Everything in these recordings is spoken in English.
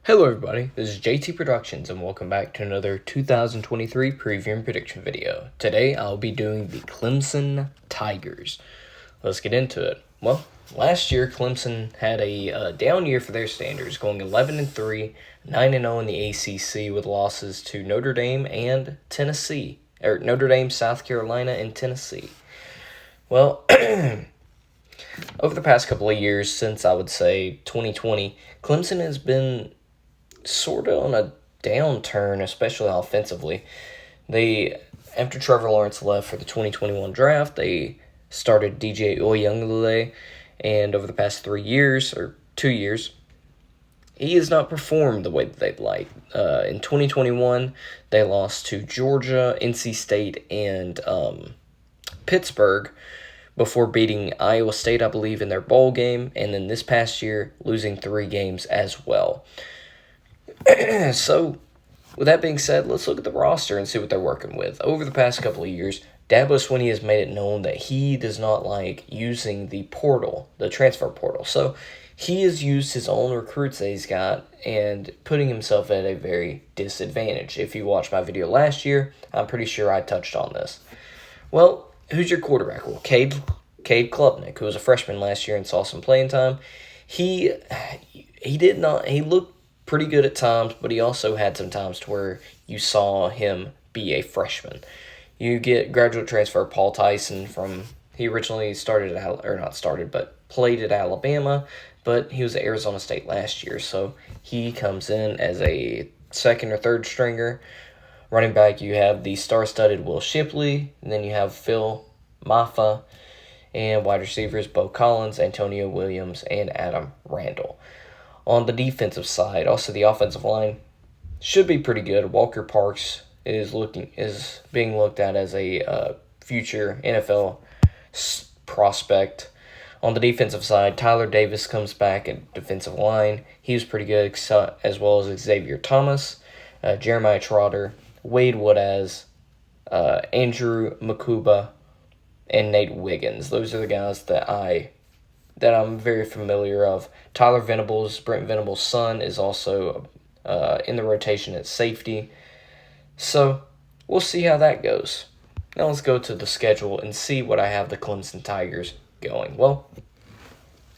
Hello everybody, this is JT Productions and welcome back to another 2023 preview and prediction video. Today I'll be doing the Clemson Tigers. Let's get into it. Well, last year Clemson had a down year for their standards, going 11-3, 9-0 in the ACC with losses to Notre Dame and Tennessee, or Notre Dame, South Carolina, and Tennessee. Well, over the past couple of years, since I would say 2020, Clemson has been sort of on a downturn, especially offensively. After Trevor Lawrence left for the 2021 draft, they started DJ Oyunlele, and over the past 2 years, he has not performed the way that they'd like. In 2021, they lost to Georgia, NC State, and Pittsburgh before beating Iowa State, I believe, in their bowl game, and then this past year, losing 3 games as well. So, with that being said, let's look at the roster and see what they're working with. Over the past couple of years, Dabo Swinney has made it known that he does not like using the portal, the transfer portal. So, he has used his own recruits that he's got and putting himself at a very disadvantage. If you watched my video last year, I'm pretty sure I touched on this. Well, who's your quarterback? Well, Cade Klubnik, who was a freshman last year and saw some playing time. He looked pretty good at times, but he also had some times to where you saw him be a freshman. You get graduate transfer Paul Tyson he originally played at Alabama, but he was at Arizona State last year, so he comes in as a second or third stringer. Running back, you have the star-studded Will Shipley, and then you have Phil Maffa, and wide receivers Bo Collins, Antonio Williams, and Adam Randall. On the defensive side, also the offensive line should be pretty good. Walker Parks is being looked at as a future NFL prospect. On the defensive side, Tyler Davis comes back at defensive line. He was pretty good, as well as Xavier Thomas, Jeremiah Trotter, Wade Woodaz, Andrew Makuba, and Nate Wiggins. Those are the guys that I'm very familiar of. Tyler Venables, Brent Venables' son, is also in the rotation at safety. So, we'll see how that goes. Now let's go to the schedule and see what I have the Clemson Tigers going. Well,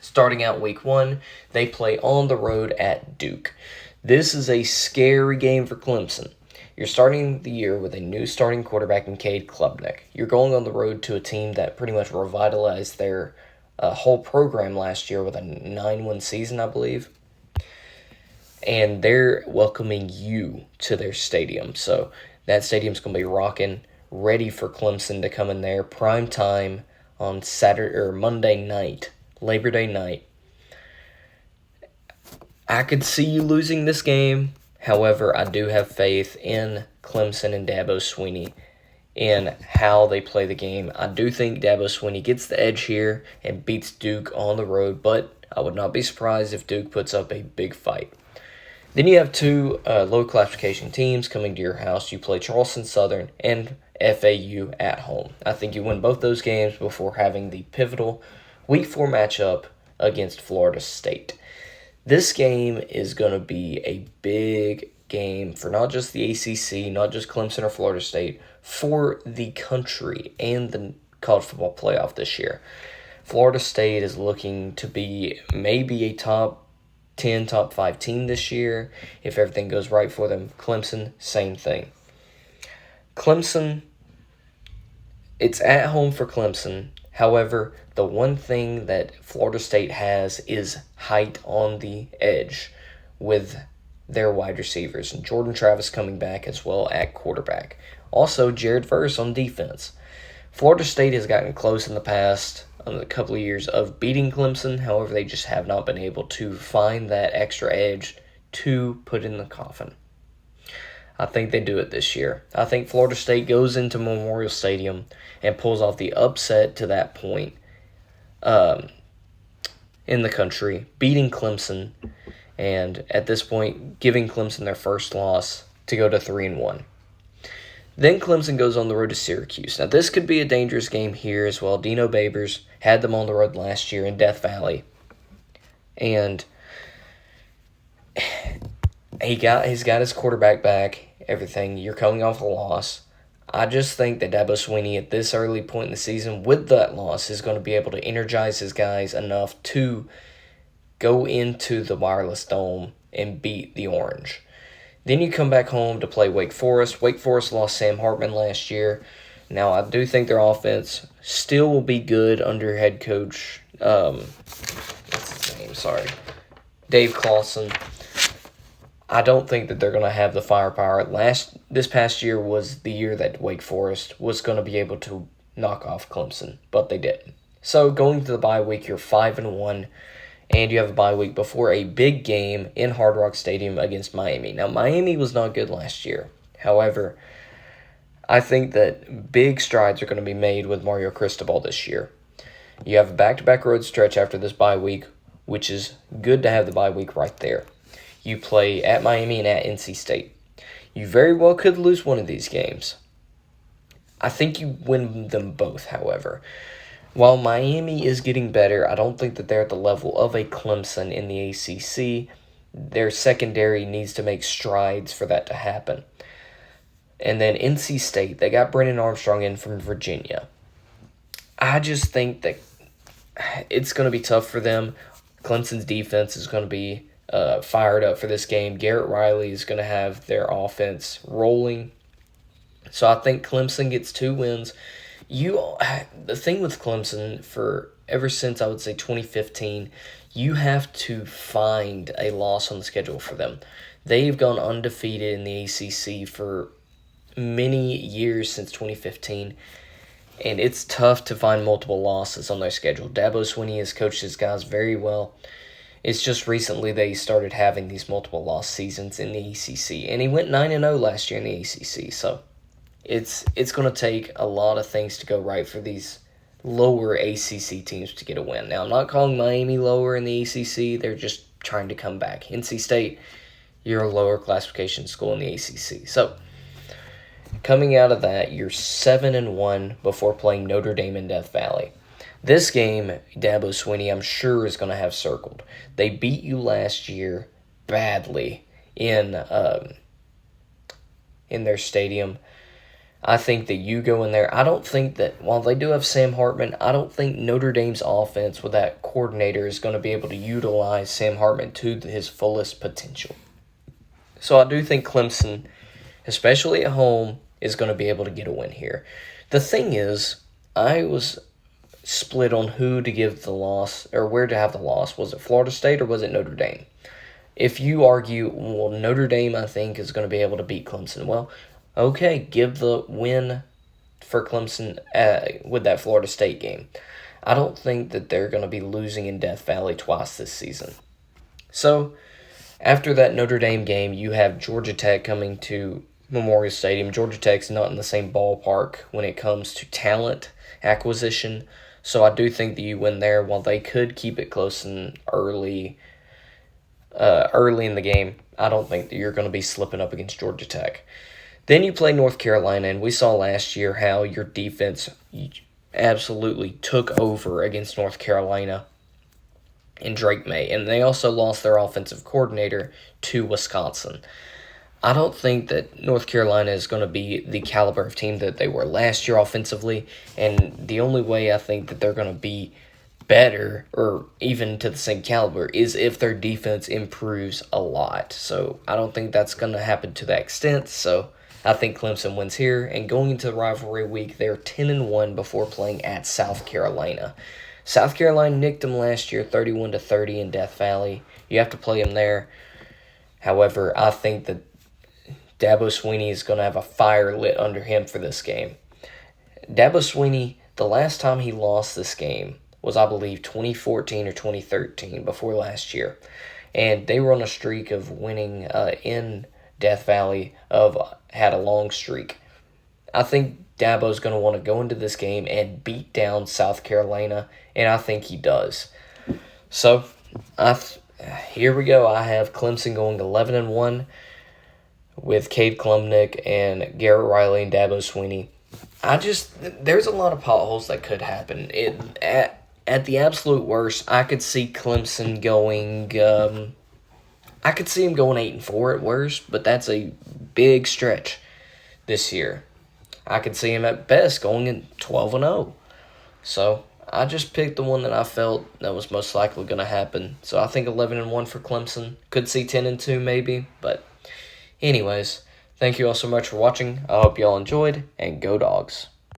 starting out week 1, they play on the road at Duke. This is a scary game for Clemson. You're starting the year with a new starting quarterback in Cade Klubnik. You're going on the road to a team that pretty much revitalized their whole program last year with a 9-win season, I believe. And they're welcoming you to their stadium. So that stadium's going to be rocking, ready for Clemson to come in there. Prime time on Monday night, Labor Day night. I could see you losing this game. However, I do have faith in Clemson and Dabo Swinney in how they play the game. I do think Dabo Swinney gets the edge here and beats Duke on the road, but I would not be surprised if Duke puts up a big fight. Then you have 2 low classification teams coming to your house. You play Charleston Southern and FAU at home. I think you win both those games before having the pivotal Week 4 matchup against Florida State. This game is going to be a big game for not just the ACC, not just Clemson or Florida State, for the country and the college football playoff this year. Florida State is looking to be maybe a top 10, top 5 team this year if everything goes right for them. Clemson, same thing. Clemson, it's at home for Clemson. However, the one thing that Florida State has is height on the edge with their wide receivers, and Jordan Travis coming back as well at quarterback. Also, Jared Verse on defense. Florida State has gotten close in the past, a couple of years, of beating Clemson. However, they just have not been able to find that extra edge to put in the coffin. I think they do it this year. I think Florida State goes into Memorial Stadium and pulls off the upset to that point in the country, beating Clemson, and at this point, giving Clemson their first loss to go to 3-1. Then Clemson goes on the road to Syracuse. Now, this could be a dangerous game here as well. Dino Babers had them on the road last year in Death Valley. And He's got his quarterback back, everything. You're coming off a loss. I just think that Dabo Swinney at this early point in the season with that loss is going to be able to energize his guys enough to go into the Wireless Dome and beat the Orange. Then you come back home to play Wake Forest. Wake Forest lost Sam Hartman last year. Now, I do think their offense still will be good under head coach, what's his name? Sorry. Dave Clawson. I don't think that they're going to have the firepower. This past year was the year that Wake Forest was going to be able to knock off Clemson, but they didn't. So going to the bye week, you're 5-1, and you have a bye week before a big game in Hard Rock Stadium against Miami. Now, Miami was not good last year. However, I think that big strides are going to be made with Mario Cristobal this year. You have a back-to-back road stretch after this bye week, which is good to have the bye week right there. You play at Miami and at NC State. You very well could lose one of these games. I think you win them both, however. While Miami is getting better, I don't think that they're at the level of a Clemson in the ACC. Their secondary needs to make strides for that to happen. And then NC State, they got Brennan Armstrong in from Virginia. I just think that it's going to be tough for them. Clemson's defense is going to be fired up for this game. Garrett Riley is going to have their offense rolling. So I think Clemson gets 2 wins. The thing with Clemson for ever since I would say 2015, you have to find a loss on the schedule for them. They've gone undefeated in the ACC for many years since 2015, and it's tough to find multiple losses on their schedule. Dabo Swinney has coached his guys very well. It's just recently they started having these multiple loss seasons in the ACC, and he went 9-0 last year in the ACC, so it's going to take a lot of things to go right for these lower ACC teams to get a win. Now, I'm not calling Miami lower in the ACC. They're just trying to come back. NC State, you're a lower classification school in the ACC. So, coming out of that, you're 7-1 before playing Notre Dame in Death Valley. This game, Dabo Swinney, I'm sure, is going to have circled. They beat you last year badly in their stadium. I think that you go in there. I don't think that, while they do have Sam Hartman, I don't think Notre Dame's offense with that coordinator is going to be able to utilize Sam Hartman to his fullest potential. So I do think Clemson, especially at home, is going to be able to get a win here. The thing is, I was split on who to give the loss, or where to have the loss. Was it Florida State or was it Notre Dame? If you argue, well, Notre Dame, I think, is going to be able to beat Clemson. Well, okay, give the win for Clemson with that Florida State game. I don't think that they're going to be losing in Death Valley twice this season. So, after that Notre Dame game, you have Georgia Tech coming to Memorial Stadium. Georgia Tech's not in the same ballpark when it comes to talent acquisition, so I do think that you win there. While they could keep it close and early in the game, I don't think that you're going to be slipping up against Georgia Tech. Then you play North Carolina, and we saw last year how your defense absolutely took over against North Carolina and Drake May. And they also lost their offensive coordinator to Wisconsin. I don't think that North Carolina is going to be the caliber of team that they were last year offensively, and the only way I think that they're going to be better or even to the same caliber is if their defense improves a lot. So I don't think that's going to happen to that extent, so I think Clemson wins here, and going into the rivalry week, they're 10-1 before playing at South Carolina. South Carolina nicked them last year 31-30 in Death Valley. You have to play them there. However, I think that Dabo Swinney is going to have a fire lit under him for this game. Dabo Swinney, the last time he lost this game was, I believe, 2014 or 2013, before last year. And they were on a streak of winning in Death Valley, had a long streak. I think Dabo's going to want to go into this game and beat down South Carolina, and I think he does. So, here we go. I have Clemson going 11-1 with Cade Klubnik and Garrett Riley and Dabo Swinney. There's a lot of potholes that could happen. At the absolute worst, I could see Clemson going, I could see him going 8-4 at worst, but that's a big stretch this year. I could see him at best going in 12-0. So I just picked the one that I felt that was most likely going to happen. So I think 11-1 for Clemson. Could see 10-2 maybe, but anyways, thank you all so much for watching. I hope y'all enjoyed, and go Dogs.